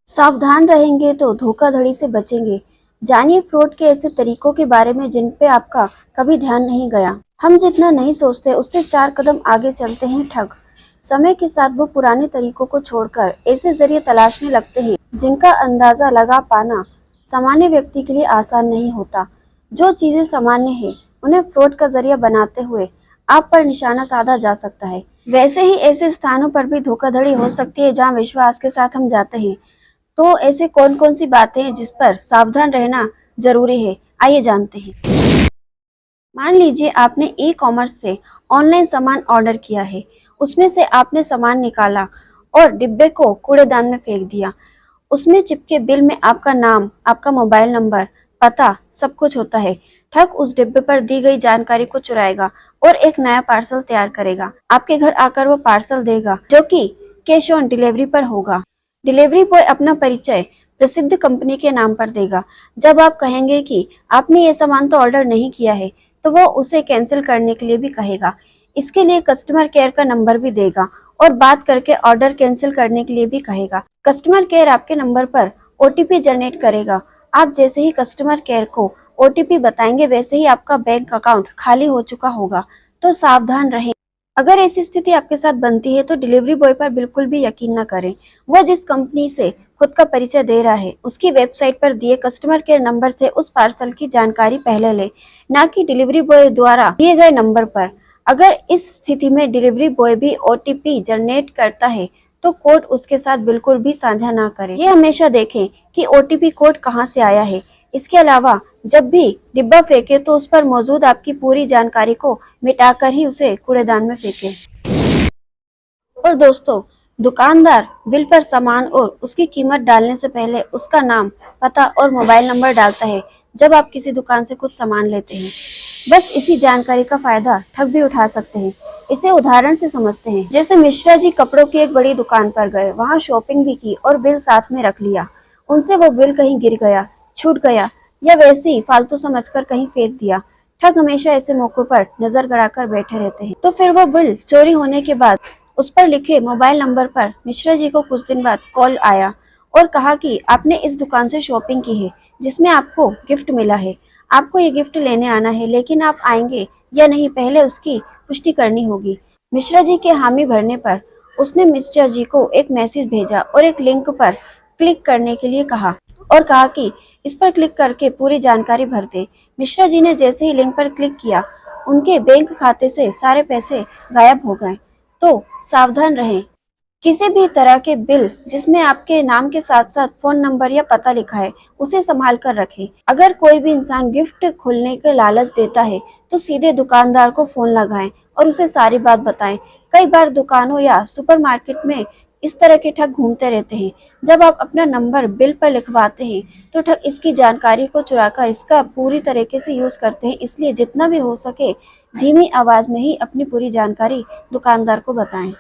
सावधान रहेंगे तो धोखाधड़ी से बचेंगे। जानिए फ्रॉड के ऐसे तरीकों के बारे में जिन पे आपका कभी ध्यान नहीं गया। हम जितना नहीं सोचते उससे 4 कदम आगे चलते हैं ठग। समय के साथ वो पुराने तरीकों को छोड़कर ऐसे जरिए तलाशने लगते हैं जिनका अंदाजा लगा पाना सामान्य व्यक्ति के लिए आसान नहीं होता। जो चीजें सामान्य हैं उन्हें फ्रॉड का जरिया बनाते हुए आप पर निशाना साधा जा सकता है। वैसे ही ऐसे स्थानों पर भी धोखाधड़ी हो सकती है जहां विश्वास के साथ हम जाते हैं। तो ऐसे कौन कौन सी बातें हैं जिस पर सावधान रहना जरूरी है, आइए जानते हैं। मान लीजिए आपने ई कॉमर्स से ऑनलाइन सामान ऑर्डर किया है। उसमें से आपने सामान निकाला और डिब्बे को कूड़ेदान में फेंक दिया। उसमें चिपके बिल में आपका नाम, आपका मोबाइल नंबर, पता सब कुछ होता है। ठग उस डिब्बे पर दी गई जानकारी को चुराएगा और एक नया पार्सल तैयार करेगा। आपके घर आकर वो पार्सल देगा जो कि कैश ऑन डिलीवरी पर होगा। डिलीवरी बॉय अपना परिचय प्रसिद्ध कंपनी के नाम पर देगा। जब आप कहेंगे कि आपने ये सामान तो ऑर्डर नहीं किया है, तो वो उसे कैंसिल करने के लिए भी कहेगा। इसके लिए कस्टमर केयर का नंबर भी देगा और बात करके ऑर्डर कैंसिल करने के लिए भी कहेगा। कस्टमर केयर आपके नंबर पर ओटीपी जनरेट करेगा। आप जैसे ही कस्टमर केयर को ओटीपी बताएंगे वैसे ही आपका बैंक अकाउंट खाली हो चुका होगा। तो सावधान रहें। अगर ऐसी स्थिति आपके साथ बनती है तो डिलीवरी बॉय पर बिल्कुल भी यकीन न करें। वह जिस कंपनी से खुद का परिचय दे रहा है उसकी वेबसाइट पर दिए कस्टमर केयर नंबर से उस पार्सल की जानकारी पहले ले, ना कि डिलीवरी बॉय द्वारा दिए गए नंबर पर। अगर इस स्थिति में डिलीवरी बॉय भी ओटीपी जनरेट करता है तो कोड उसके साथ बिल्कुल भी साझा ना करें। ये हमेशा देखें कि ओटीपी कोड कहां से आया है। इसके अलावा जब भी डिब्बा फेंके तो उस पर मौजूद आपकी पूरी जानकारी को मिटाकर ही उसे कूड़ेदान में फेंके। और दोस्तों, दुकानदार बिल पर सामान और उसकी कीमत डालने से पहले उसका नाम, पता और मोबाइल नंबर डालता है जब आप किसी दुकान से कुछ सामान लेते हैं। बस इसी जानकारी का फायदा ठग भी उठा सकते हैं। इसे उदाहरण से समझते हैं। जैसे मिश्रा जी कपड़ों की एक बड़ी दुकान पर गए, वहां शॉपिंग भी की और बिल साथ में रख लिया। उनसे वो बिल कहीं गिर गया, छूट गया या वैसे ही फालतू समझकर कहीं फेंक दिया। ठग हमेशा ऐसे मौकों पर नजर गड़ाकर बैठे रहते हैं। तो फिर वो बिल चोरी होने के बाद उस पर लिखे मोबाइल नंबर पर मिश्रा जी को कुछ दिन बाद कॉल आया और कहा कि आपने इस दुकान से शॉपिंग की है जिसमें आपको गिफ्ट मिला है। आपको ये गिफ्ट लेने आना है, लेकिन आप आएंगे या नहीं पहले उसकी पुष्टि करनी होगी। मिश्रा जी के हामी भरने पर उसने मिश्रा जी को एक मैसेज भेजा और एक लिंक पर क्लिक करने के लिए कहा और कहा कि इस पर क्लिक करके पूरी जानकारी भर दे। मिश्रा जी ने जैसे ही लिंक पर क्लिक किया, उनके बैंक खाते से सारे पैसे गायब हो गए। तो सावधान रहें। किसी भी तरह के बिल जिसमें आपके नाम के साथ साथ फोन नंबर या पता लिखा है उसे संभाल कर रखें। अगर कोई भी इंसान गिफ्ट खोलने के लालच देता है तो सीधे दुकानदार को फोन लगाएं और उसे सारी बात बताएं। कई बार दुकानों या सुपरमार्केट में इस तरह के ठग घूमते रहते हैं। जब आप अपना नंबर बिल पर लिखवाते हैं तो ठग इसकी जानकारी को चुराकर इसका पूरी तरीके से यूज करते हैं। इसलिए जितना भी हो सके धीमी आवाज में ही अपनी पूरी जानकारी दुकानदार को बताएं।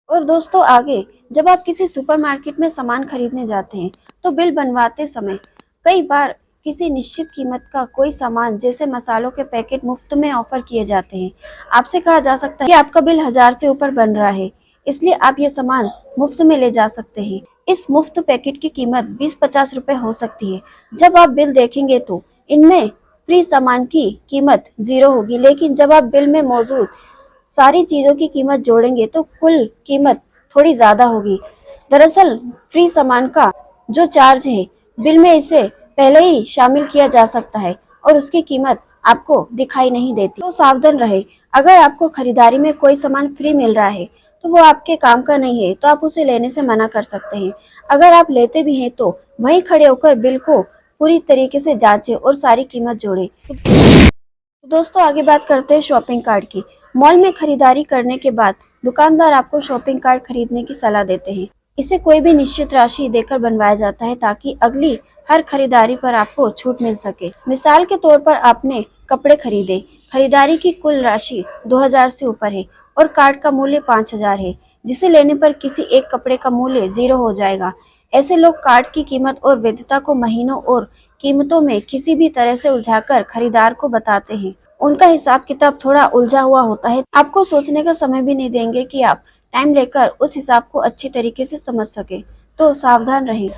और दोस्तों, आगे जब आप किसी सुपरमार्केट में सामान खरीदने जाते हैं तो बिल बनवाते समय कई बार किसी निश्चित कीमत का कोई सामान जैसे मसालों के पैकेट मुफ्त में ऑफर किए जाते हैं। आपसे कहा जा सकता है कि आपका बिल 1000 से ऊपर बन रहा है, इसलिए आप ये सामान मुफ्त में ले जा सकते हैं। इस मुफ्त पैकेट की कीमत 20-50 रुपए हो सकती है। जब आप बिल देखेंगे तो इनमें फ्री सामान की कीमत 0 होगी, लेकिन जब आप बिल में मौजूद सारी चीजों की कीमत जोड़ेंगे तो कुल कीमत थोड़ी ज्यादा होगी। दरअसल फ्री सामान का जो चार्ज है बिल में इसे पहले ही शामिल किया जा सकता है और उसकी कीमत आपको दिखाई नहीं देती। तो सावधान रहे। अगर आपको खरीदारी में कोई सामान फ्री मिल रहा है तो वो आपके काम का नहीं है, तो आप उसे लेने से मना कर सकते हैं। अगर आप लेते भी हैं तो वहीं खड़े होकर बिल को पूरी तरीके से जांचें और सारी कीमत जोड़ें। दोस्तों, आगे बात करते हैं शॉपिंग कार्ट की। मॉल में खरीदारी करने के बाद दुकानदार आपको शॉपिंग कार्ट खरीदने की सलाह देते हैं। इसे कोई भी निश्चित राशि देकर बनवाया जाता है ताकि अगली हर खरीदारी पर आपको छूट मिल सके। मिसाल के तौर पर आपने कपड़े खरीदे, खरीदारी की कुल राशि 2000 से ऊपर है और कार्ट का मूल्य 5000 है, जिसे लेने पर किसी एक कपड़े का मूल्य 0 हो जाएगा। ऐसे लोग कार्ट की कीमत और वैधता को महीनों और कीमतों में किसी भी तरह से उलझाकर खरीदार को बताते हैं। उनका हिसाब किताब थोड़ा उलझा हुआ होता है। आपको सोचने का समय भी नहीं देंगे कि आप टाइम लेकर उस हिसाब को अच्छी तरीके से समझ सके। तो सावधान रहें।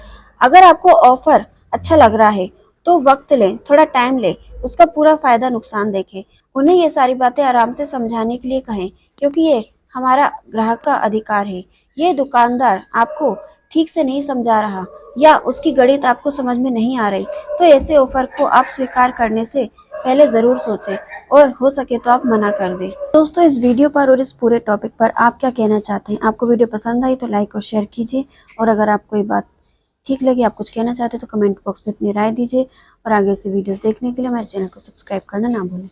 अगर आपको ऑफर अच्छा लग रहा है तो वक्त लें, थोड़ा टाइम लें, उसका पूरा फायदा नुकसान देखें। उन्हें ये सारी बातें आराम से समझाने के लिए कहें, क्योंकि ये हमारा ग्राहक का अधिकार है। ये दुकानदार आपको ठीक से नहीं समझा रहा या उसकी गणित आपको समझ में नहीं आ रही, तो ऐसे ऑफर को आप स्वीकार करने से पहले ज़रूर सोचें और हो सके तो आप मना कर दें। दोस्तों, इस वीडियो पर और इस पूरे टॉपिक पर आप क्या कहना चाहते हैं? आपको वीडियो पसंद आई तो लाइक और शेयर कीजिए, और अगर आपको ये बात ठीक लगी, आप कुछ कहना चाहते हैं तो कमेंट बॉक्स में अपनी राय दीजिए, और आगे से वीडियोस देखने के लिए हमारे चैनल को सब्सक्राइब करना ना भूलें।